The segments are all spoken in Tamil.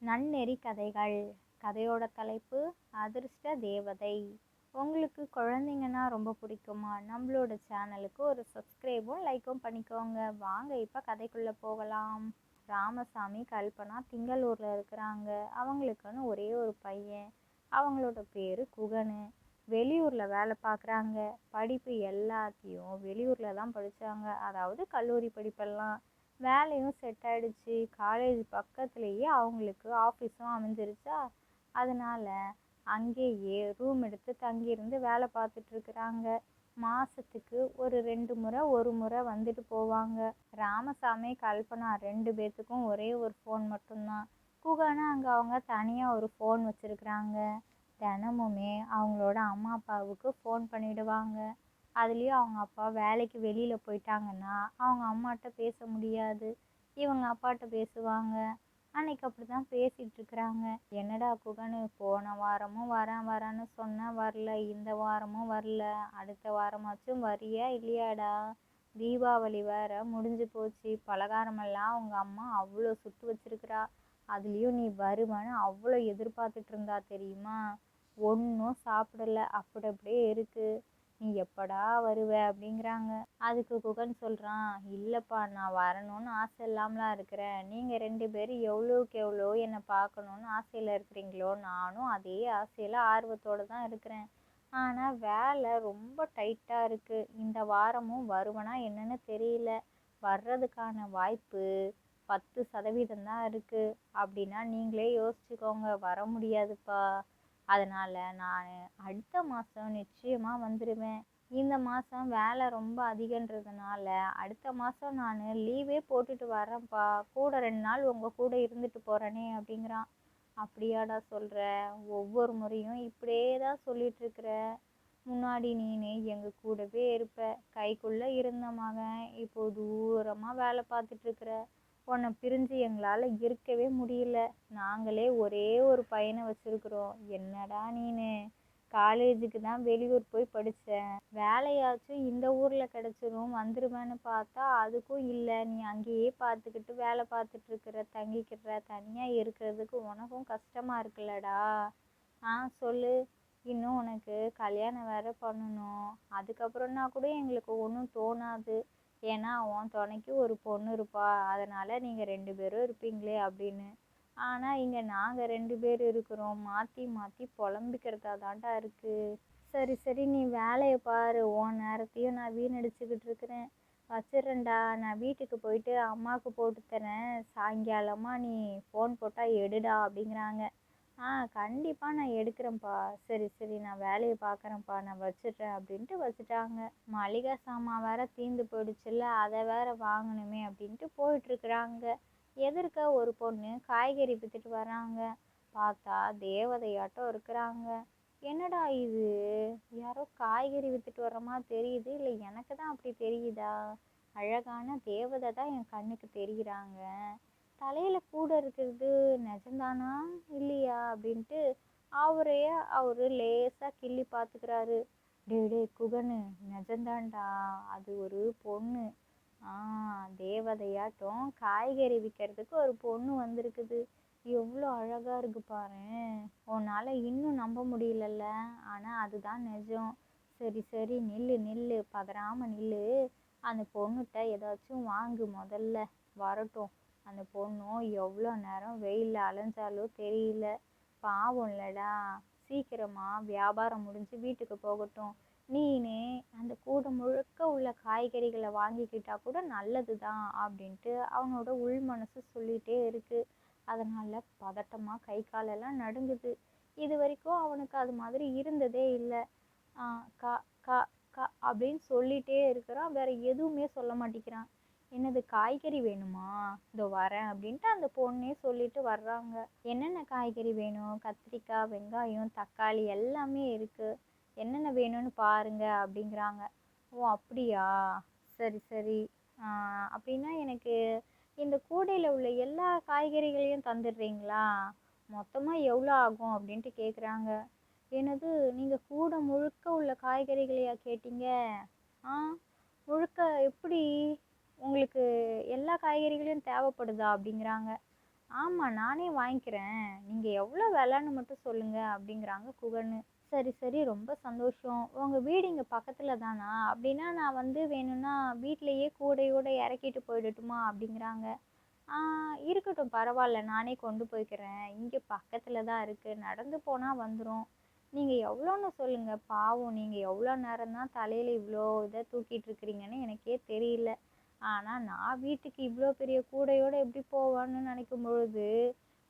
நன்னெறி கதைகள். கதையோட தலைப்பு அதிர்ஷ்ட தேவதை. உங்களுக்கு குழந்தைங்கன்னா ரொம்ப பிடிக்குமா? நம்மளோட சேனலுக்கு ஒரு சப்ஸ்கிரைபும் லைக்கும் பண்ணிக்கோங்க. வாங்க இப்போ கதைக்குள்ளே போகலாம். ராமசாமி கல்பனா திங்களூரில் இருக்கிறாங்க. அவங்களுக்குன்னு ஒரே ஒரு பையன். அவங்களோட பேர் குகனு. வெளியூரில் வேலை பார்க்குறாங்க. படிப்பு எல்லாத்தையும் வெளியூரில் தான் படித்தாங்க. அதாவது கல்லூரி படிப்பெல்லாம். வேலையும் செட் ஆகிடுச்சு. காலேஜ் பக்கத்துலேயே அவங்களுக்கு ஆஃபீஸும் அமைஞ்சிருச்சா, அதனால் அங்கேயே ரூம் எடுத்து தங்கியிருந்து வேலை பார்த்துட்ருக்குறாங்க. மாதத்துக்கு ஒரு 2 முறை 1 முறை வந்துட்டு போவாங்க. ராமசாமி கல்பனா 2 பேர்த்துக்கும் ஒரே ஒரு ஃபோன் மட்டும்தான். குகனா அங்கே அவங்க தனியாக ஒரு ஃபோன் வச்சுருக்குறாங்க. தினமுமே அவங்களோட அம்மா அப்பாவுக்கு ஃபோன் பண்ணிவிடுவாங்க. அதுலேயும் அவங்க அப்பா வேலைக்கு வெளியில் போயிட்டாங்கன்னா அவங்க அம்மாட்ட பேச முடியாது. இவங்க அப்பாட்ட பேசுவாங்க. அன்னைக்கு அப்படி தான் பேசிகிட்டு இருக்கிறாங்க. என்னடா குகனு, போன வாரமும் வரேன்னு சொன்னேன், வரல. இந்த வாரமும் வரல. அடுத்த வாரமாச்சும் வரியா இல்லையாடா? தீபாவளி வேற முடிஞ்சு போச்சு. பலகாரமெல்லாம் அவங்க அம்மா அவ்வளோ சுட்டு வச்சிருக்கிறா. அதுலேயும் நீ வருவான்னு அவ்வளோ எதிர்பார்த்துட்டு இருந்தா தெரியுமா? ஒன்றும் சாப்பிடல. அப்படியே இருக்கு. நீ எப்படா வருவ அப்படிங்கிறாங்க. அதுக்கு குகன் சொல்கிறான், இல்லைப்பா, நான் வரணும்னு ஆசை இல்லாமலாம் இருக்கிறேன். நீங்கள் 2 பேரும் எவ்வளோக்கு எவ்வளோ என்னை பார்க்கணுன்னு ஆசையில் இருக்கிறீங்களோ, நானும் அதே ஆசையில் ஆர்வத்தோடு தான் இருக்கிறேன். ஆனால் வேலை ரொம்ப டைட்டாக இருக்குது. இந்த வாரமும் வருவனா என்னன்னு தெரியல. வர்றதுக்கான வாய்ப்பு 10% தான் இருக்குது. அப்படின்னா நீங்களே யோசிச்சுக்கோங்க, வர முடியாதுப்பா. அதனால் நான் அடுத்த மாதம் நிச்சயமாக வந்துடுவேன். இந்த மாதம் வேலை ரொம்ப அதிகன்றதுனால அடுத்த மாதம் நான் லீவே போட்டுட்டு வரேன்ப்பா. கூட 2 நாள் உங்கள் கூட இருந்துட்டு போகிறேனே அப்படிங்கிறான். அப்படியாடா சொல்கிற? ஒவ்வொரு முறையும் இப்படியே தான் சொல்லிகிட்ருக்குற. முன்னாடி நீனே எங்கள் கூடவே இருப்ப. கைக்குள்ளே இருந்த மகன் இப்போ தூரமாக வேலை பார்த்துட்ருக்குற. உன்னை பிரிஞ்சு எங்களால் இருக்கவே முடியல. நாங்களே ஒரே ஒரு பையனை வச்சுருக்குறோம். என்னடா நீனு? காலேஜுக்கு தான் வெளியூர் போய் படித்தேன். வேலையாச்சும் இந்த ஊரில் கிடச்சிரும் வந்துடுவேன்னு பார்த்தா அதுக்கும் இல்லை. நீ அங்கேயே பார்த்துக்கிட்டு வேலை பார்த்துட்ருக்குற, தங்கிக்கிற. தனியாக இருக்கிறதுக்கு உனக்கும் கஷ்டமாக இருக்குல்லடா? சொல்லு. இன்னும் உனக்கு கல்யாணம் வேறு பண்ணணும். அதுக்கப்புறம்னா கூட எங்களுக்கு ஒன்றும் தோணாது. ஏன்னா உன் துணைக்கு ஒரு பொண்ணு இருப்பா. அதனால் நீங்கள் 2 பேரும் இருப்பீங்களே அப்படின்னு. ஆனால் இங்கே நாங்கள் 2 பேர் இருக்கிறோம். மாற்றி மாற்றி புலம்பிக்கிறதா தாண்டா இருக்குது. சரி நீ வேலையை பாரு. உன் நேரத்தையும் நான் வீணடிச்சுக்கிட்டு இருக்கிறேன். வச்சிட்றேன்டா. நான் வீட்டுக்கு போயிட்டு அம்மாவுக்கு போட்டு தரேன். சாயங்காலமாக நீ ஃபோன் போட்டால் எடுடா அப்படிங்கிறாங்க. கண்டிப்பாக நான் எடுக்கிறேன்ப்பா. சரி நான் வேலையை பார்க்குறேன்ப்பா, நான் வச்சிட்றேன் அப்படின்ட்டு வச்சுட்டாங்க. மளிகை சாமான் வேற தீர்ந்து போயிடுச்சுல்ல, அதை வேற வாங்கணுமே அப்படின்ட்டு போயிட்டுருக்குறாங்க. எதிர்க்க ஒரு பொண்ணு காய்கறி விற்றுட்டு வராங்க. பார்த்தா தேவதையாட்டம் இருக்கிறாங்க. என்னடா இது, யாரோ காய்கறி விற்றுட்டு வர்ற மாதிரி தெரியுது, இல்லை எனக்கு தான் அப்படி தெரியுதா? அழகான தேவதை தான் என் கண்ணுக்கு தெரிகிறாங்க. தலையில் கூட இருக்கிறது நிஜம்தானா இல்லையா அப்படின்ட்டு அவர் லேசாக கிள்ளி பார்த்துக்கிறாரு. டே குகனு, நிஜம்தான்டா, அது ஒரு பொண்ணு. தேவதையாட்டம் காய்கறி விற்கிறதுக்கு ஒரு பொண்ணு வந்திருக்குது. எவ்வளோ அழகாக இருக்கு பாரு. உன்னால் இன்னும் நம்ப முடியலல்ல, ஆனால் அதுதான் நிஜம். சரி நில்லு, பதறாமல் நில்லு. அந்த பொண்ணுகிட்ட ஏதாச்சும் வாங்கு, முதல்ல வரட்டும். அந்த பொண்ணும் எவ்வளோ நேரம் வெயிலில் அலைஞ்சாலோ தெரியல. பாவம் இல்லடா. சீக்கிரமாக வியாபாரம் முடிஞ்சு வீட்டுக்கு போகட்டும். நீனே அந்த கூடை முழுக்க உள்ள காய்கறிகளை வாங்கிக்கிட்டா கூட நல்லது தான் அப்படின்ட்டு அவனோட உள் மனசு சொல்லிகிட்டே இருக்குது. அதனால் பதட்டமாக கை காலெல்லாம் நடுங்குது. இது வரைக்கும் அவனுக்கு அது மாதிரி இருந்ததே இல்லை. கா கா கா அப்படின்னு சொல்லிகிட்டே இருக்கிறான். வேற எதுவுமே சொல்ல மாட்டேங்கிறான். என்னது, காய்கறி வேணுமா? இதோ வரேன் அப்படின்ட்டு அந்த பொண்ணே சொல்லிட்டு வர்றாங்க. என்னென்ன காய்கறி வேணும்? கத்திரிக்காய், வெங்காயம், தக்காளி எல்லாமே இருக்குது. என்னென்ன வேணும்னு பாருங்க அப்படிங்கிறாங்க. ஓ அப்படியா, சரி. அப்படின்னா எனக்கு இந்த கூடையில் உள்ள எல்லா காய்கறிகளையும் தந்துடுறீங்களா? மொத்தமாக எவ்வளோ ஆகும் அப்படின்ட்டு கேட்குறாங்க. என்னது, நீங்கள் கூடை முழுக்க உள்ள காய்கறிகளையா கேட்டீங்க? முழுக்க எப்படி? உங்களுக்கு எல்லா காய்கறிகளையும் தேவைப்படுதா அப்படிங்கிறாங்க. ஆமா நானே வாங்கிக்கிறேன். நீங்க எவ்வளோ விலைன்னு மட்டும் சொல்லுங்க அப்படிங்கிறாங்க குகன்னு. சரி, சரி ரொம்ப சந்தோஷம். உங்க வீடு இங்க பக்கத்துல தானா? அப்படின்னா நான் வந்து வேணும்னா வீட்லயே கூடையோட இறக்கிட்டு போயிடட்டுமா? அப்படிங்கிறாங்க. ஆ இருக்கட்டும் பரவாயில்ல. நானே கொண்டு போய்க்கிறேன். இங்க பக்கத்துல தான் இருக்கு. நடந்து போனா வந்துரும். நீங்க எவ்வளோன்னு சொல்லுங்க. பாவம் நீங்க எவ்வளோ நேரம் தான் தலையில இவ்வளோ இத தூக்கிட்டு இருக்கிறீங்கன்னு எனக்கே தெரியல. ஆனா நான் வீட்டுக்கு இவ்வளோ பெரிய கூடையோட எப்படி போவேன்னு நினைக்கும் பொழுது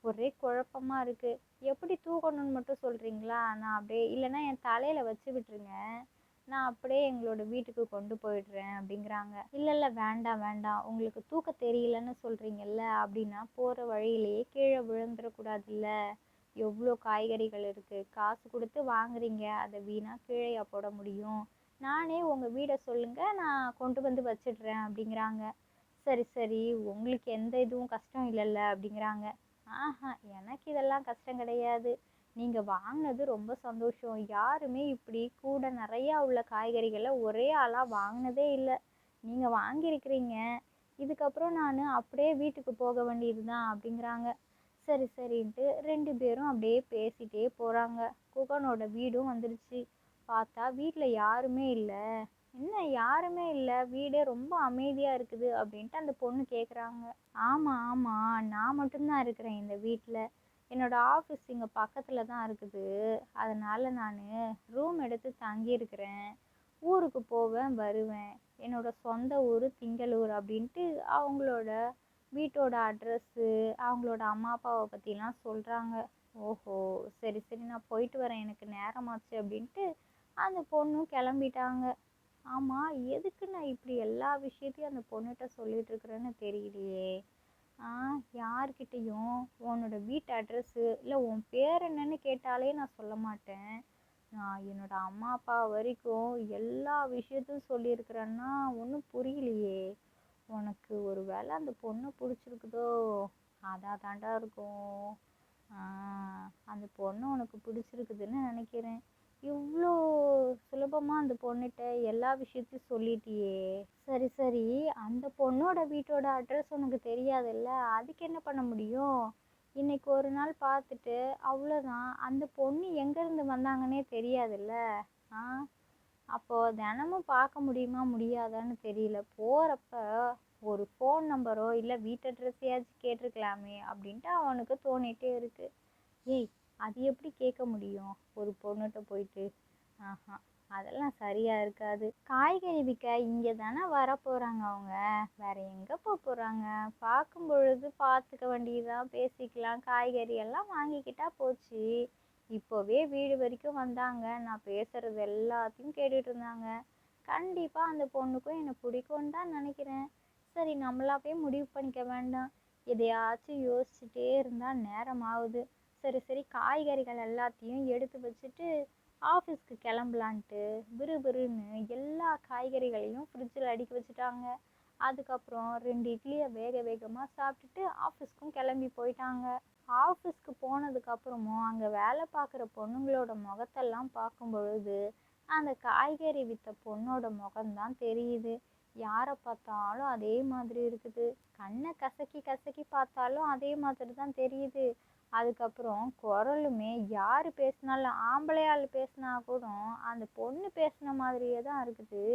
ஒரே குழப்பமா இருக்கு. எப்படி தூக்கணும்னு மட்டும் சொல்றீங்களா? நான் அப்படியே இல்லைன்னா என் தலையில வச்சு விட்டுருங்க. நான் அப்படியே எங்களோட வீட்டுக்கு கொண்டு போயிடுறேன் அப்படிங்கிறாங்க. இல்ல இல்ல வேண்டாம் வேண்டாம். உங்களுக்கு தூக்க தெரியலன்னு சொல்றீங்கல்ல அப்படின்னா போற வழியிலேயே கீழே விழுந்துடக்கூடாதுல்ல. எவ்வளோ காய்கறிகள் இருக்கு. காசு கொடுத்து வாங்குறீங்க. அதை வீணா கீழேயா போட முடியும்? நானே உங்க வீடை சொல்லுங்க நான் கொண்டு வந்து வச்சிடுறேன் அப்படிங்கிறாங்க. சரி சரி உங்களுக்கு எந்த இதுவும் கஷ்டம் இல்லைல்ல அப்படிங்கிறாங்க. ஆஹா எனக்கு இதெல்லாம் கஷ்டம் கிடையாது. நீங்க வாங்கினது ரொம்ப சந்தோஷம். யாருமே இப்படி கூட நிறையா உள்ள காய்கறிகளை ஒரே ஆளா வாங்கினதே இல்லை. நீங்க வாங்கியிருக்கிறீங்க. இதுக்கப்புறம் நான் அப்படியே வீட்டுக்கு போக வேண்டியதுதான் அப்படிங்கிறாங்க. சரி சரின்ட்டு ரெண்டு பேரும் அப்படியே பேசிட்டே போறாங்க. குகனோட வீடும் வந்துருச்சு. பார்த்தா வீட்டில் யாருமே இல்லை. என்ன யாருமே இல்லை, வீடே ரொம்ப அமைதியா இருக்குது அப்படின்ட்டு அந்த பொண்ணு கேட்குறாங்க. ஆமா ஆமா நான் மட்டும்தான் இருக்கிறேன் இந்த வீட்டில். என்னோட ஆஃபீஸ் இங்கே பக்கத்தில் தான் இருக்குது. அதனால நான் ரூம் எடுத்து தங்கியிருக்கிறேன். ஊருக்கு போவேன் வருவேன். என்னோட சொந்த ஊர் திங்களூர் அப்படின்ட்டு அவங்களோட வீட்டோட அட்ரஸ்ஸு அவங்களோட அம்மா அப்பாவை பற்றிலாம் சொல்கிறாங்க. ஓஹோ சரி சரி நான் போயிட்டு வரேன் எனக்கு நேரமாச்சு அப்படின்ட்டு அந்த பொண்ணும் கிளம்பிட்டாங்க. ஆமாம் எதுக்கு நான் இப்படி எல்லா விஷயத்தையும் அந்த பொண்ணுகிட்ட சொல்லிட்டு இருக்கிறேன்னு தெரியலையே. ஆ யார்கிட்டேயும் உன்னோட வீட்டு அட்ரஸ்ஸு இல்லை உன் பேர் என்னன்னு கேட்டாலே நான் சொல்ல மாட்டேன். நான் என்னோட அம்மா அப்பா வரைக்கும் எல்லா விஷயத்தையும் சொல்லியிருக்கிறேன்னா ஒன்றும் புரியலையே. உனக்கு ஒரு வேளை அந்த பொண்ணை பிடிச்சிருக்குதோ? அதான் தாண்டா இருக்கும். ஆ அந்த பொண்ணு உனக்கு பிடிச்சிருக்குதுன்னு நினைக்கிறேன். இவ்வளோ சுலபமாக அந்த பொண்ணுகிட்ட எல்லா விஷயத்தையும் சொல்லிட்டியே. சரி சரி அந்த பொண்ணோட வீட்டோட அட்ரஸ் உனக்கு தெரியாதுல்ல, அதுக்கு என்ன பண்ண முடியும்? இன்னைக்கு ஒரு நாள் பார்த்துட்டு அவ்வளோதான். அந்த பொண்ணு எங்கேருந்து வந்தாங்கன்னே தெரியாதுல்ல. ஆ அப்போ தினமும் பார்க்க முடியுமா முடியாதான்னு தெரியல. போகிறப்ப ஒரு ஃபோன் நம்பரோ இல்லை வீட்டு அட்ரஸையாச்சும் கேட்டிருக்கலாமே அப்படின்ட்டு அவனுக்கு தோணிகிட்டே இருக்கு. ஏய் அது எப்படி கேட்க முடியும் ஒரு பொண்ணுகிட்ட போயிட்டு? ஆஹா அதெல்லாம் சரியா இருக்காது. காய்கறி விற்க இங்கே தானே வர போகிறாங்க அவங்க. வேற எங்கே போக போகிறாங்க? பார்க்கும் பொழுது பார்த்துக்க வேண்டியதான், பேசிக்கலாம், காய்கறி எல்லாம் வாங்கிக்கிட்டா போச்சு. இப்போவே வீடு வரைக்கும் வந்தாங்க. நான் பேசுறது எல்லாத்தையும் கேட்டுட்டு இருந்தாங்க. கண்டிப்பாக அந்த பொண்ணுக்கும் என்னை பிடிக்கும்னு தான் நினைக்கிறேன். சரி நம்மளாவே முடிவு பண்ணிக்க வேண்டாம். எதையாச்சும் யோசிச்சுட்டே இருந்தால் நேரம் ஆகுது. சரி சரி காய்கறிகள் எல்லாத்தையும் எடுத்து வச்சுட்டு ஆஃபீஸ்க்கு கிளம்பலான்ட்டு விறுவிறுன்னு எல்லா காய்கறிகளையும் ஃப்ரிட்ஜில் அடுக்கி வச்சுட்டாங்க. அதுக்கப்புறம் ரெண்டு இட்லியை வேக வேகமாக சாப்பிட்டுட்டு ஆஃபீஸ்க்கும் கிளம்பி போயிட்டாங்க. ஆஃபீஸ்க்கு போனதுக்கப்புறமும் அங்கே வேலை பார்க்குற பொண்ணுங்களோட முகத்தெல்லாம் பார்க்கும் பொழுது அந்த காய்கறி விற்ற பொண்ணோட முகம்தான் தெரியுது. யாரை பார்த்தாலும் அதே மாதிரி இருக்குது. கண்ணை கசக்கி கசக்கி பார்த்தாலும் அதே மாதிரி தான் தெரியுது. அதுக்கப்புறம் குரலுமே யார் பேசினாலும் ஆம்பளையாள் பேசினா கூட அந்த பொண்ணு பேசின மாதிரியே தான் இருக்குது.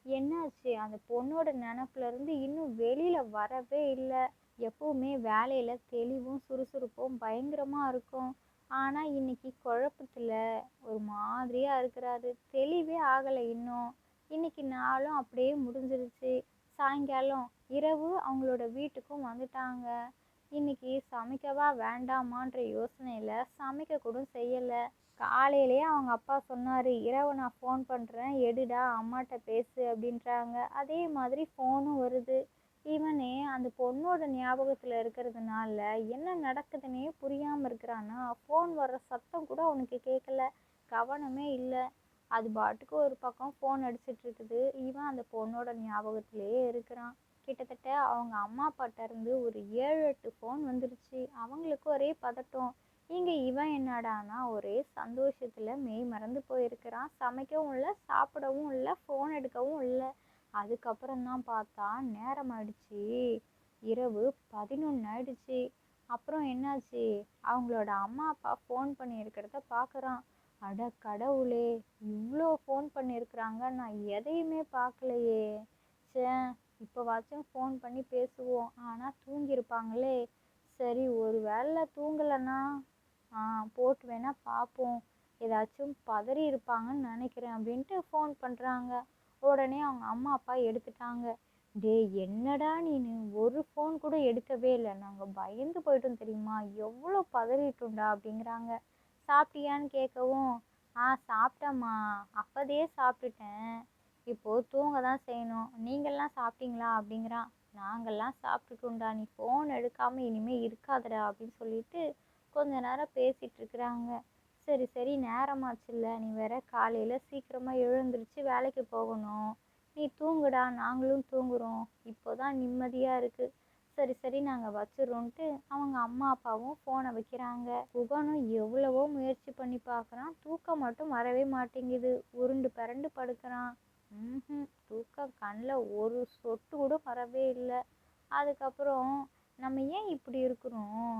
என்னாச்சு அந்த பொண்ணோட நினப்புல இருந்து இன்னும் வெளியில வரவே இல்லை. எப்பவுமே வேலையில தெளிவும் சுறுசுறுப்பும் பயங்கரமா இருக்கும். ஆனா இன்னைக்கு குழப்பத்துல ஒரு மாதிரியா இருக்கிறாரு. தெளிவே ஆகலை இன்னும். இன்னைக்கு நாளும் அப்படியே முடிஞ்சிருச்சு. சாயங்காலம் இரவு அவங்களோட வீட்டுக்கும் வந்துட்டாங்க. இன்னைக்கு சமைக்கவா வேண்டாமான்ற யோசனையில சமைக்க கூட செய்யலை. காலையிலேயே அவங்க அப்பா சொன்னாரு, இரவு நான் ஃபோன் பண்ணுறேன் எடுடா அம்மாட்ட பேசு அப்படின்றாங்க. அதே மாதிரி ஃபோனும் வருது. இவனே அந்த பொண்ணோட ஞாபகத்தில் இருக்கிறதுனால என்ன நடக்குதுன்னே புரியாமல் இருக்கிறான்னா, ஃபோன் வர்ற சத்தம் கூட அவனுக்கு கேட்கல. கவனமே இல்லை. அது பாட்டுக்கு ஒரு பக்கம் ஃபோன் அடிச்சிட்டு இருக்குது. இவன் அந்த பொண்ணோட ஞாபகத்திலேயே இருக்கிறான். கிட்டத்தட்ட அவங்க அம்மா அப்பாட்ட இருந்து ஒரு 7-8 ஃபோன் வந்துருச்சு. அவங்களுக்கு ஒரே பதட்டம். இங்கே இவன் என்னடானா ஒரே சந்தோஷத்தில் மெய் மறந்து போயிருக்கிறான். சமைக்கவும் இல்லை, சாப்பிடவும் இல்லை, ஃபோன் எடுக்கவும் இல்லை. அதுக்கப்புறம் தான் பார்த்தா நேரம் ஆயிடுச்சு. இரவு 11 ஆயிடுச்சு. அப்புறம் என்னாச்சு, அவங்களோட அம்மா அப்பா ஃபோன் பண்ணியிருக்கிறத பார்க்குறான். அட கடவுளே! இவ்வளோ ஃபோன் பண்ணியிருக்கிறாங்க, நான் எதையுமே பார்க்கலையே. ச்சே, இப்போவாச்சும் ஃபோன் பண்ணி பேசுவோம். ஆனால் தூங்கியிருப்பாங்களே. சரி, ஒரு வேளை தூங்கலைன்னா போட்டு வேணா பார்ப்போம். ஏதாச்சும் பதறி இருப்பாங்கன்னு நினைக்கிறேன் அப்படின்ட்டு ஃபோன் பண்ணுறாங்க. உடனே அவங்க அம்மா அப்பா எடுத்துட்டாங்க. டேய், என்னடா நீனு ஒரு ஃபோன் கூட எடுக்கவே இல்லை, நாங்கள் பயந்து போயிட்டோம் தெரியுமா, எவ்வளோ பதறிட்டோம்டா அப்படிங்கிறாங்க. சாப்பிட்டியான்னு கேட்கவும், சாப்பிட்டேம்மா, அப்போதே சாப்பிட்டுட்டேன், இப்போது தூங்க தான் செய்யணும், நீங்கள்லாம் சாப்பிட்டீங்களா அப்படிங்கிறான். நாங்கள்லாம் சாப்பிட்டுட்டோம்டா, நீ ஃபோன் எடுக்காமல் இனிமேல் இருக்காதடா அப்படின்னு சொல்லிட்டு கொஞ்ச நேரம் பேசிகிட்டு இருக்கிறாங்க. சரி சரி, நேரமாச்சுல்ல, நீ வேற காலையில் சீக்கிரமாக எழுந்திருச்சு வேலைக்கு போகணும், நீ தூங்குடா, நாங்களும் தூங்குறோம், இப்போதான் நிம்மதியாக இருக்குது, சரி சரி நாங்கள் வச்சிடறோன்ட்டு அவங்க அம்மா அப்பாவும் ஃபோனை வைக்கிறாங்க. குகனும் எவ்வளவோ முயற்சி பண்ணி பார்க்குறான், தூக்கம் மட்டும் வரவே மாட்டேங்குது. உருண்டு பரண்டு படுக்கிறான். தூக்கம் கண்ணில் ஒரு சொட்டு கூட வரவே இல்லை. அதுக்கப்புறம் நம்ம ஏன் இப்படி இருக்கிறோம்,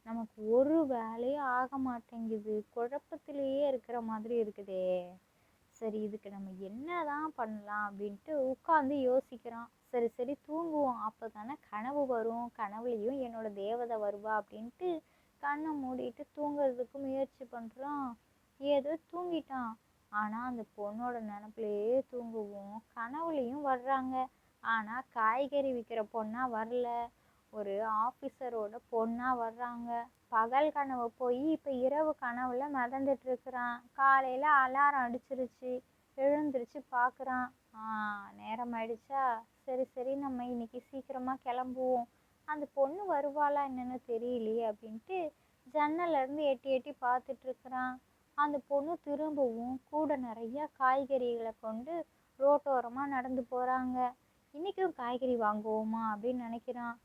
நமக்கு ஒரு வேலையும் ஆக மாட்டேங்குது, குழப்பத்திலேயே இருக்கிற மாதிரி இருக்குதே, சரி இதுக்கு நம்ம என்னதான் பண்ணலாம் அப்படின்ட்டு உட்காந்து யோசிக்கிறான். சரி சரி தூங்குவோம், அப்போ தானே கனவு வரும், கனவுலையும் என்னோட தேவதை வருவா அப்படின்ட்டு கண்ணை மூடிட்டு தூங்குறதுக்கு முயற்சி பண்ணுறான். ஏதோ தூங்கிட்டான். ஆனால் அந்த பொண்ணோட நினப்புலையே தூங்குவோம், கனவுலையும் வர்றாங்க. ஆனால் காய்கறி விற்கிற பொண்ணா வரல, ஒரு ஆஃபீஸரோட பொண்ணா வர்றாங்க. பகல் கனவு போய் இப்போ இரவு கனவுல மிதந்துட்டு இருக்கிறான். காலையில் அலாரம் அடிச்சிருச்சு, எழுந்திருச்சு பார்க்குறான். நேரம் ஆயிடுச்சா, சரி சரி நம்ம இன்னைக்கு சீக்கிரமாக கிளம்புவோம், அந்த பொண்ணு வருவாளா என்னன்னு தெரியலையே அப்படின்ட்டு ஜன்னல்லேருந்து எட்டி எட்டி பார்த்துட்டு இருக்கிறான். அந்த பொண்ணு திரும்பவும் கூட நிறைய காய்கறிகளை கொண்டு ரோட்டோரமாக நடந்து போகிறாங்க. இன்றைக்கும் காய்கறி வாங்குவோமா அப்படின்னு நினைக்கிறான்.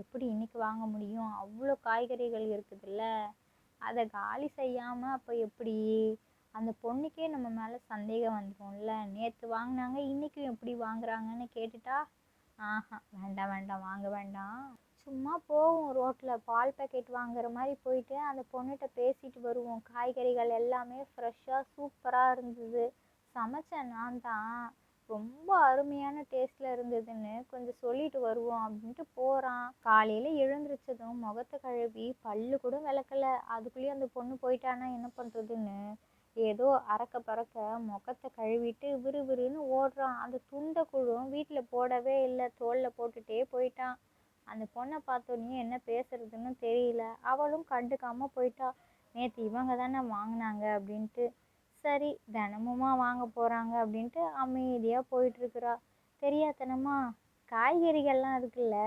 எப்படி இன்னைக்கு வாங்க முடியும், அவ்வளோ காய்கறிகள் இருக்குதுல்ல, அதை காலி செய்யாமல் அப்போ எப்படி, அந்த பொண்ணுக்கே நம்ம மேலே சந்தேகம் வந்துடும்ல, நேற்று வாங்கினாங்க இன்றைக்கும் எப்படி வாங்குறாங்கன்னு கேட்டுட்டா, வேண்டாம் வேண்டாம் வாங்க வேண்டாம், சும்மா போவோம் ரோட்டில் பால் பேக்கெட் வாங்குற மாதிரி போயிட்டு அந்த பொண்ணுகிட்ட பேசிட்டு வருவோம், காய்கறிகள் எல்லாமே ஃப்ரெஷ்ஷாக சூப்பராக இருந்தது, சமைச்சேன் நான் தான், ரொம்ப அருமையான டேஸ்ட்டில் இருந்ததுன்னு கொஞ்சம் சொல்லிட்டு வருவோம் அப்படின்ட்டு போகிறான். காலையில் எழுந்திரிச்சதும் முகத்தை கழுவி பல்லு கூட விளக்கலை, அதுக்குள்ளேயும் அந்த பொண்ணு போயிட்டானா என்ன பண்ணுறதுன்னு ஏதோ அறக்க பறக்க முகத்தை கழுவிட்டு விறுவிறுன்னு ஓடுறான். அந்த துண்டை குழுவும் வீட்டில் போடவே இல்லை, தோளில் போட்டுகிட்டே போயிட்டான். அந்த பொண்ணை பார்த்தோன்னே என்ன பேசுறதுன்னு தெரியல, அவளும் கண்டுக்காம போயிட்டா. நேற்று இவங்க தானே வாங்கினாங்க அப்படின்ட்டு. சரி, தினமுமா வாங்க போகிறாங்க அப்படின்ட்டு அமைதியாக போயிட்டுருக்குறா. தெரியாதனமா காய்கறிகள்லாம் இருக்குல்ல,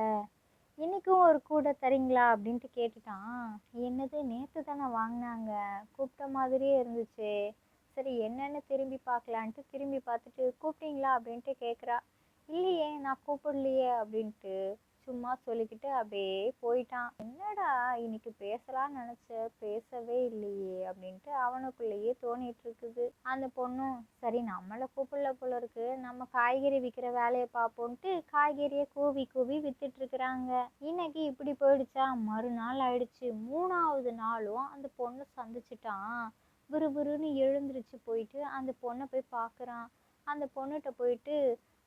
இன்றைக்கும் ஒரு கூடை தரீங்களா அப்படின்ட்டு கேட்டுட்டான். என்னது, நேற்று தானே வாங்கினாங்க, கூப்பிட்ட மாதிரியே இருந்துச்சு, சரி என்னன்னு திரும்பி பார்க்கலான்ட்டு திரும்பி பார்த்துட்டு கூப்பிட்டீங்களா அப்படின்ட்டு கேட்குறா. இல்லையே, நான் கூப்பிடலையே அப்படின்ட்டு சும்மா சொல்லிக்கிட்டு அப்படியே போயிட்டான். என்னடா இன்னைக்கு பேசலான்னு நினச்ச, பேசவே இல்லையே அப்படின்ட்டு அவனுக்குள்ளேயே தோணிட்டு இருக்குது. அந்த பொண்ணும் சரி நம்மளை கூப்பிடல போல இருக்கு, நம்ம காய்கறி விற்கிற வேலையை பார்ப்போன்ட்டு காய்கறியை கூவி கூவி வித்துட்டு இருக்கிறாங்க. இன்னைக்கு இப்படி போயிடுச்சா, மறுநாள் ஆயிடுச்சு. 3வது நாளும் அந்த பொண்ணை சந்திச்சிட்டான். விறுவிறுன்னு எழுந்திருச்சு போயிட்டு அந்த பொண்ணை போய் பார்க்குறான். அந்த பொண்ணுகிட்ட போயிட்டு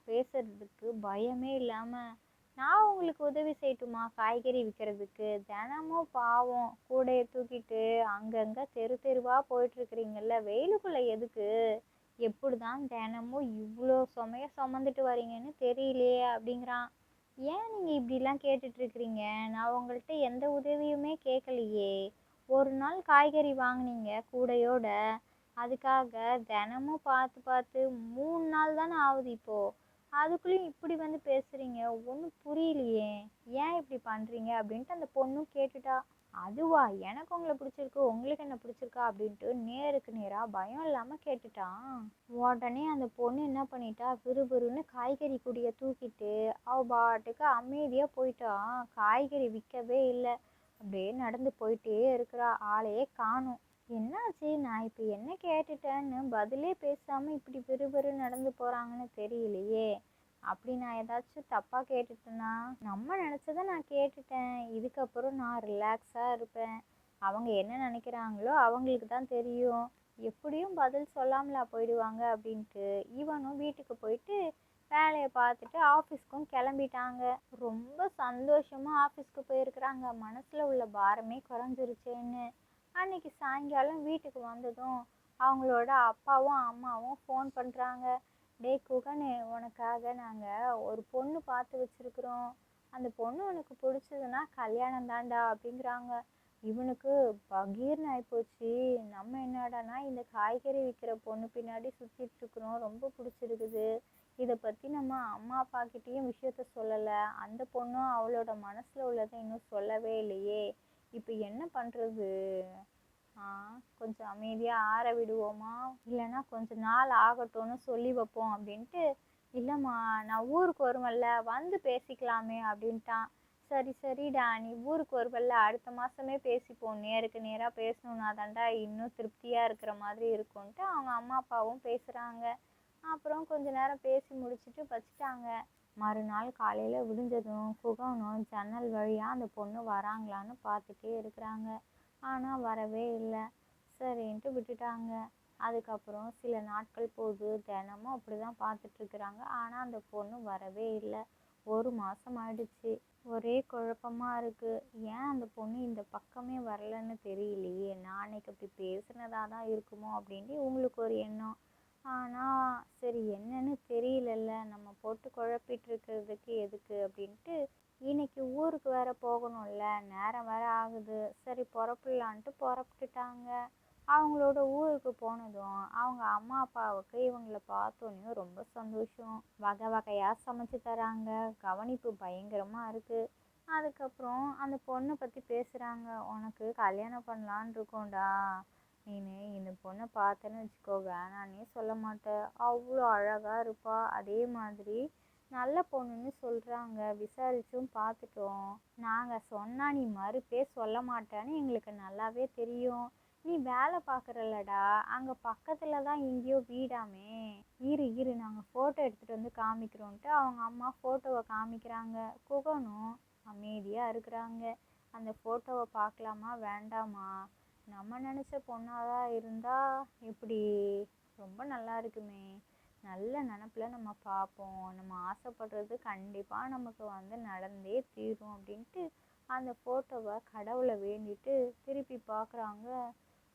பேசுறதுக்கு பயமே இல்லாமல், நான் உங்களுக்கு உதவி செய்யட்டுமா காய்கறி விற்கிறதுக்கு, தினமும் பாவம் கூடையை தூக்கிட்டு அங்கங்கே தெரு தெருவாக போயிட்டுருக்குறீங்கல்ல, வெயிலுக்குள்ளே எதுக்கு, எப்படி தான் தினமும் இவ்வளோ சுமைய சுமந்துட்டு வரீங்கன்னு தெரியலையே அப்படிங்கிறான். ஏன் நீங்கள் இப்படிலாம் கேட்டுட்ருக்கிறீங்க, நான் உங்கள்கிட்ட எந்த உதவியுமே கேட்கலையே, ஒரு நாள் காய்கறி வாங்கினீங்க கூடையோட, அதுக்காக தினமும் பார்த்து பார்த்து 3 நாள் தானே ஆகுது இப்போது, அதுக்குள்ளேயும் இப்படி வந்து பேசுகிறீங்க, ஒன்றும் புரியலையே, ஏன் இப்படி பண்ணுறீங்க அப்படின்ட்டு அந்த பொண்ணும் கேட்டுட்டா. அதுவா, எனக்கு உங்களை பிடிச்சிருக்கு, உங்களுக்கு என்ன பிடிச்சிருக்கா அப்படின்ட்டு நேருக்கு நேராக பயம் இல்லாமல் கேட்டுட்டான். உடனே அந்த பொண்ணு என்ன பண்ணிட்டா, விறுவிறுன்னு காய்கறி கூடிய தூக்கிட்டு அவ பாட்டுக்கு அமைதியாக போயிட்டா. காய்கறி விற்கவே இல்லை, அப்படியே நடந்து போயிட்டே இருக்கிறா, ஆளையே காணும். என்னாச்சு, நான் இப்போ என்ன கேட்டுட்டேன்னு பதிலே பேசாமல் இப்படி விறுவிறு நடந்து போகிறாங்கன்னு தெரியலையே, அப்படி நான் ஏதாச்சும் தப்பாக கேட்டுட்டேன்னா நம்ம நினச்சதை நான் கேட்டுட்டேன், இதுக்கப்புறம் நான் ரிலாக்ஸாக இருப்பேன். அவங்க என்ன நினைக்கிறாங்களோ அவங்களுக்கு தான் தெரியும். எப்படியும் பதில் சொல்லாமலா போயிடுவாங்க அப்படின்ட்டு இவனும் வீட்டுக்கு போயிட்டு வேலையை பார்த்துட்டு ஆஃபீஸ்க்கும் கிளம்பிட்டாங்க. ரொம்ப சந்தோஷமா ஆஃபீஸ்க்கு போயிருக்கிறாங்க. மனசுல உள்ள பாரமே குறைஞ்சிருச்சேன்னு. அன்னைக்கு சாயங்காலம் வீட்டுக்கு வந்ததும் அவங்களோட அப்பாவும் அம்மாவும் ஃபோன் பண்ணுறாங்க. டேய் குகனு, உனக்காக நாங்கள் ஒரு பொண்ணு பார்த்து வச்சிருக்கிறோம். அந்த பொண்ணு உனக்கு பிடிச்சதுன்னா கல்யாணம் தாண்டா அப்படிங்கிறாங்க. இவனுக்கு பகீர்னு ஆயிப்போச்சு. நம்ம என்னடானா இந்த காய்கறி விற்கிற பொண்ணு பின்னாடி சுற்றிட்டு இருக்கிறோம், ரொம்ப பிடிச்சிருக்குது. இதை பற்றி நம்ம அம்மா அப்பா கிட்டேயும் விஷயத்த சொல்லலை. அந்த பொண்ணும் அவளோட மனசில் உள்ளதை இன்னும் சொல்லவே இல்லையே. இப்போ என்ன பண்ணுறது? கொஞ்சம் அமைதியாக ஆற விடுவோமா, இல்லைன்னா கொஞ்ச நாள் ஆகட்டும்னு சொல்லி வைப்போம் அப்படின்ட்டு. இல்லைம்மா, நான் ஊருக்கு வருவல்ல, வந்து பேசிக்கலாமே அப்படின்ட்டான். சரி சரிடா, நீ ஊருக்கு வருவல்ல, அடுத்த மாதமே பேசிப்போம். நேருக்கு நேராக பேசணுன்னா தாண்டா இன்னும் திருப்தியாக இருக்கிற மாதிரி இருக்கும்ன்ட்டு அவங்க அம்மா அப்பாவும் பேசுகிறாங்க. அப்புறம் கொஞ்ச நேரம் பேசி முடிச்சுட்டு வச்சுட்டாங்க. மறுநாள் காலையில் விடிஞ்சதும் குகனும் ஜன்னல் வழியாக அந்த பொண்ணு வராங்களான்னு பார்த்துட்டே இருக்கிறாங்க. ஆனால் வரவே இல்லை. சரின்ட்டு விட்டுட்டாங்க. அதுக்கப்புறம் சில நாட்கள் போகுது. தினமும் அப்படி தான் பார்த்துட்ருக்குறாங்க. ஆனால் அந்த பொண்ணு வரவே இல்லை. 1 மாதம் ஆயிடுச்சு. ஒரே குழப்பமாக இருக்குது. ஏன் அந்த பொண்ணு இந்த பக்கமே வரலன்னு தெரியலையே. நான் அன்னைக்கு அப்படி பேசுனதாக தான் இருக்குமோ அப்படின்ட்டு உங்களுக்கு ஒரு எண்ணம். ஆனால் சரி, என்னன்னு தெரியலல்ல, நம்ம போட்டு குழப்பிட்டு இருக்கிறதுக்கு எதுக்கு அப்படின்ட்டு இன்னைக்கு ஊருக்கு வேற போகணும்ல, நேரம் வேற ஆகுது. சரி புறப்படலான்ட்டு புறப்பட்டுட்டாங்க. அவங்களோட ஊருக்கு போனதும் அவங்க அம்மா அப்பாவுக்கு இவங்களை பார்த்தோன்னே ரொம்ப சந்தோஷம். வகை வகையாக சமைச்சு தராங்க. கவனிப்பு பயங்கரமாக இருக்குது. அதுக்கப்புறம் அந்த பொண்ணை பற்றி பேசுகிறாங்க. உனக்கு கல்யாணம் பண்ணலான் இருக்கோண்டா. நீனு இந்த பொண்ணை பார்த்தேன்னு வச்சுக்கோ, வேணான்னே சொல்ல மாட்டேன். அவ்வளோ அழகாக இருப்பா. அதே மாதிரி நல்ல பொண்ணுன்னு சொல்கிறாங்க. விசாரிச்சும் பார்த்துட்டோம். நாங்கள் சொன்னால் நீ மறுப்பே சொல்ல மாட்டேன்னு எங்களுக்கு நல்லாவே தெரியும். நீ வேலை பார்க்குறல்லடா, அங்கே பக்கத்தில் தான் எங்கேயோ வீடாமே. இரு இரு, நாங்கள் ஃபோட்டோ எடுத்துகிட்டு வந்து காமிக்கிறோன்ட்டு அவங்க அம்மா ஃபோட்டோவை காமிக்கிறாங்க. குகனும் அமைதியாக இருக்கிறாங்க. அந்த ஃபோட்டோவை பார்க்கலாமா வேண்டாமா? நம்ம நினச்ச பொண்ணாக தான் இருந்தால் எப்படி ரொம்ப நல்லா இருக்குமே. நல்ல நினப்பில் நம்ம பார்ப்போம். நம்ம ஆசைப்படுறது கண்டிப்பாக நமக்கு வந்து நடந்தே தீரும் அப்படின்ட்டு அந்த ஃபோட்டோவை கடவுளை வேண்டிட்டு திருப்பி பார்க்குறாங்க.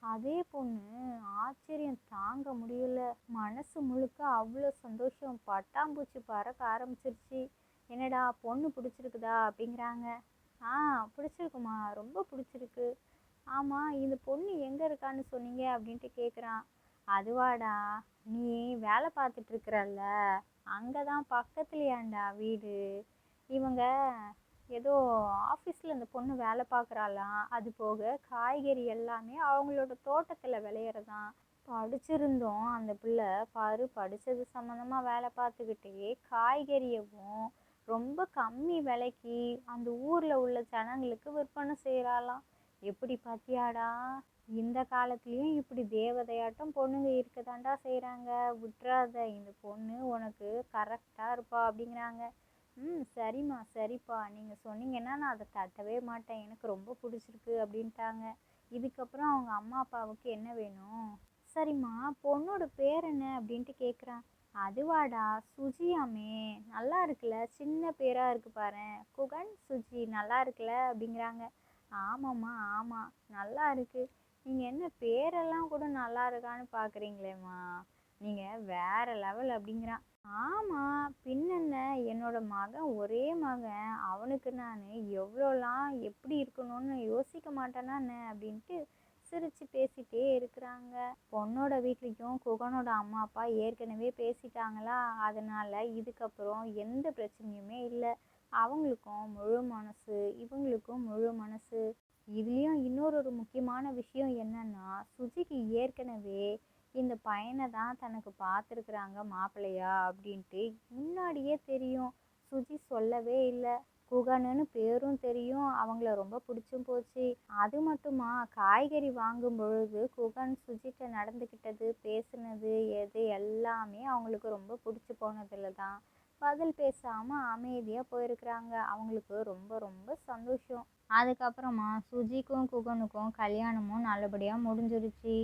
அதே பொண்ணு ஆச்சரியம் தாங்க முடியல. மனசு முழுக்க அவ்வளோ சந்தோஷம். பட்டாம்பூச்சி பறக்க ஆரம்பிச்சிருச்சு. என்னடா பொண்ணு பிடிச்சிருக்குதா அப்படிங்கிறாங்க. பிடிச்சிருக்குமா, ரொம்ப பிடிச்சிருக்கு. ஆமாம், இந்த பொண்ணு எங்கே இருக்கான்னு சொன்னீங்க அப்படின்ட்டு கேட்குறான். அதுவாடா, நீ வேலை பார்த்துட்ருக்குறல்ல, அங்கே தான் பக்கத்துலையாண்டா வீடு. இவங்க ஏதோ ஆஃபீஸில் இந்த பொண்ணு வேலை பார்க்குறாளாம். அது போக காய்கறி எல்லாமே அவங்களோட தோட்டத்தில் விளையிறதான். படிச்சிருந்தோம் அந்த பிள்ளை பாரு, படித்தது சம்மந்தமாக வேலை பார்த்துக்கிட்டே காய்கறியவும் ரொம்ப கம்மி விலைக்கு அந்த ஊரில் உள்ள ஜனங்களுக்கு விற்பனை செய்கிறாளாம். எப்படி பார்த்தியாடா? இந்த காலத்துலேயும் இப்படி தேவதையாட்டம் பொண்ணுங்க இருக்கதாண்டா செய்கிறாங்க. விட்டுறாத, இந்த பொண்ணு உனக்கு கரெக்டாக இருப்பா அப்படிங்கிறாங்க. சரிம்மா சரிப்பா, நீங்கள் சொன்னீங்கன்னா நான் அதை தட்டவே மாட்டேன். எனக்கு ரொம்ப பிடிச்சிருக்கு அப்படின்ட்டாங்க. இதுக்கப்புறம் அவங்க அம்மா அப்பாவுக்கு என்ன வேணும்? சரிம்மா, பொண்ணோட பேர் என்ன அப்படின்ட்டு கேட்குறான். அதுவாடா, சுஜியாமே. நல்லா இருக்குல்ல, சின்ன பேராக இருக்கு பாரு. குகன் சுஜி, நல்லா இருக்குல்ல அப்படிங்கிறாங்க. ஆமாம்மா ஆமாம், நல்லா இருக்குது. நீங்கள் என்ன பேரெல்லாம் கூட நல்லா இருக்கான்னு பார்க்குறீங்களேம்மா, நீங்கள் வேறு லெவல் அப்படிங்கிறான். ஆமாம் பின்னென்ன, என்னோட மகன், ஒரே மகன், அவனுக்கு நான் எவ்வளோலாம் எப்படி இருக்கணும்னு யோசிக்க மாட்டேன்னா என்ன அப்படின்ட்டு சிரித்து பேசிகிட்டே இருக்கிறாங்க. பொண்ணோட வீட்லேயும் குகனோட அம்மா அப்பா ஏற்கனவே பேசிட்டாங்களா, அதனால் இதுக்கப்புறம் எந்த பிரச்சனையுமே இல்லை. அவங்களுக்கும் முழு மனசு, இவங்களுக்கும் முழு மனசு. இதுலேயும் இன்னொரு முக்கியமான விஷயம் என்னன்னா, சுஜிக்கு ஏற்கனவே இந்த பையனை தான் தனக்கு பார்த்துருக்குறாங்க மாப்பிள்ளையா அப்படின்ட்டு முன்னாடியே தெரியும். சுஜி சொல்லவே இல்லை. குகனுன்னு பேரும் தெரியும், அவங்கள ரொம்ப பிடிச்சும் போச்சு. அது மட்டுமா, காய்கறி வாங்கும் பொழுது குகன் சுஜிட்ட நடந்துக்கிட்டது, பேசுனது, எது எல்லாமே அவங்களுக்கு ரொம்ப பிடிச்சி போனதில்ல தான். பதில் பேசாமல் அமைதியாக போயிருக்கிறாங்க. அவங்களுக்கு ரொம்ப ரொம்ப சந்தோஷம். அதுக்கப்புறமா சுஜிக்கும் குகனுக்கும் கல்யாணமும் நல்லபடியாக முடிஞ்சிருச்சு.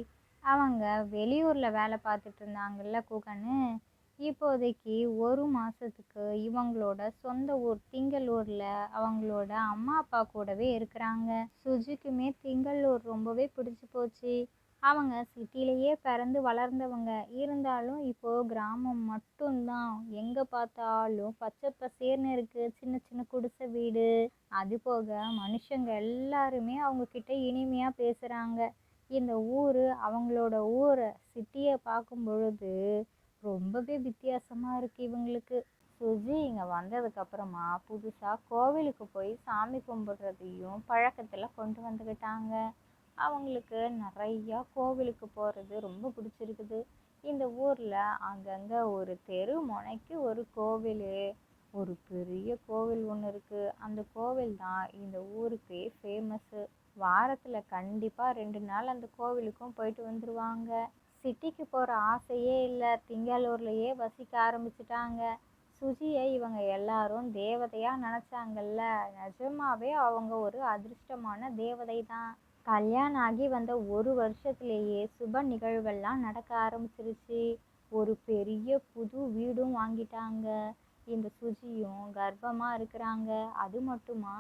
அவங்க வெளியூரில் வேலை பார்த்துட்டு இருந்தாங்கல்ல குகனு, இப்போதைக்கு 1 மாதத்துக்கு இவங்களோட சொந்த ஊர் திங்களூரில் அவங்களோட அம்மா அப்பா கூடவே இருக்கிறாங்க. சுஜிக்குமே திங்களூர் ரொம்பவே பிடிச்சி போச்சு. அவங்க சிட்டிலேயே பிறந்து வளர்ந்தவங்க, இருந்தாலும் இப்போது கிராமம் மட்டும்தான். எங்கே பார்த்தாலும் பச்சை பசேர்னு இருக்குது, சின்ன சின்ன குடிசை வீடு. அது போக மனுஷங்க எல்லாருமே அவங்கக்கிட்ட இனிமையாக பேசுகிறாங்க. இந்த ஊர் அவங்களோட ஊரை சிட்டியை பார்க்கும் பொழுது ரொம்பவே வித்தியாசமாக இருக்குது இவங்களுக்கு. சுஜி இங்கே வந்ததுக்கப்புறமா புதுசாக கோவிலுக்கு போய் சாமி கும்பிட்றதையும் பழக்கத்தில் கொண்டு வந்துக்கிட்டாங்க. அவங்களுக்கு நிறையா கோவிலுக்கு போகிறது ரொம்ப பிடிச்சிருக்குது. இந்த ஊரில் அங்கங்கே ஒரு தெரு முனைக்கு ஒரு கோவில், ஒரு பெரிய கோவில் ஒன்று இருக்குது. அந்த கோவில் தான் இந்த ஊருக்கே ஃபேமஸ்ஸு. வாரத்தில் கண்டிப்பாக 2 நாள் அந்த கோவிலுக்கும் போயிட்டு வந்துடுவாங்க. சிட்டிக்கு போகிற ஆசையே இல்லை, திங்களூர்லேயே வசிக்க ஆரம்பிச்சிட்டாங்க. சுஜியை இவங்க எல்லாரும் தேவதையாக நினச்சாங்கல்ல, நிஜமாவே அவங்க ஒரு அதிர்ஷ்டமான தேவதை தான். கல்யாணம் ஆகி வந்த 1 வருஷத்துலேயே சுப நிகழ்வெல்லாம் நடக்க ஆரம்பிச்சிருச்சு. ஒரு பெரிய புது வீடும் வாங்கிட்டாங்க. இந்த சுஜியும் கர்ப்பமாக இருக்கிறாங்க. அது மட்டுமா,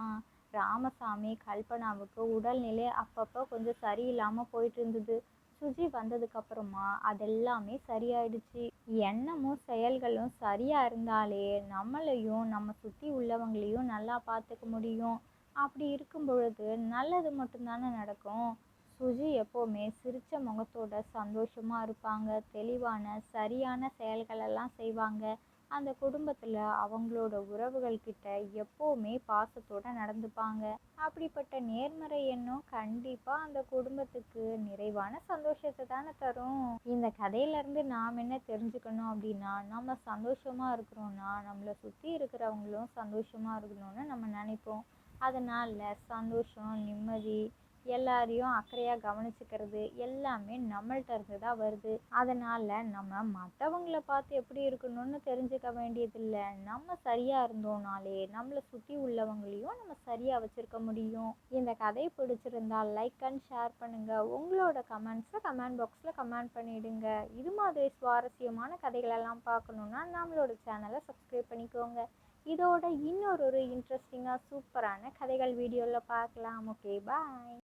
ராமசாமி கல்பனாவுக்கு உடல்நிலை அப்பப்போ கொஞ்சம் சரியில்லாமல் போயிட்டு இருந்தது. சுஜி வந்ததுக்கப்புறமா அதெல்லாமே சரியாயிடுச்சு. எண்ணமும் செயல்களும் சரியாக இருந்தாலே நம்மளையும் நம்ம சுற்றி உள்ளவங்களையும் நல்லா பார்த்துக்க முடியும். அப்படி இருக்கும் பொழுது நல்லது மட்டும்தானே நடக்கும். சுஜி எப்போவுமே சிரித்த முகத்தோட சந்தோஷமாக இருப்பாங்க. தெளிவான சரியான செயல்களெல்லாம் செய்வாங்க. அந்த குடும்பத்தில் அவங்களோட உறவுகள்கிட்ட எப்போவுமே பாசத்தோடு நடந்துப்பாங்க. அப்படிப்பட்ட நேர்மறை எண்ணம் கண்டிப்பாக அந்த குடும்பத்துக்கு நிறைவான சந்தோஷத்தை தானே தரும். இந்த கதையிலேருந்து நாம் என்ன தெரிஞ்சுக்கணும் அப்படின்னா, நம்ம சந்தோஷமாக இருக்கிறோன்னா நம்மளை சுற்றி இருக்கிறவங்களும் சந்தோஷமாக இருக்கணும்னு நம்ம நினைப்போம். அதனால் சந்தோஷம், நிம்மதி, எல்லாரையும் அக்கறையாக கவனிச்சுக்கிறது எல்லாமே நம்மள்ட்ட இருந்து தான் வருது. அதனால் நம்ம மற்றவங்களை பார்த்து எப்படி இருக்கணும்னு தெரிஞ்சுக்க வேண்டியதில்லை. நம்ம சரியாக இருந்தோம்னாலே நம்மளை சுற்றி உள்ளவங்களையும் நம்ம சரியாக வச்சுருக்க முடியும். இந்த கதை பிடிச்சிருந்தால் லைக் அண்ட் ஷேர் பண்ணுங்கள். உங்களோட கமெண்ட்ஸை கமெண்ட் பாக்ஸில் கமெண்ட் பண்ணிவிடுங்க. இது மாதிரி சுவாரஸ்யமான கதைகளெல்லாம் பார்க்கணுன்னா நம்மளோட சேனலை சப்ஸ்கிரைப் பண்ணிக்கோங்க. இதோட இன்னொரு இன்ட்ரெஸ்டிங்காக சூப்பரான கதைகள் வீடியோவில் பார்க்கலாம். ஓகே, பாய்.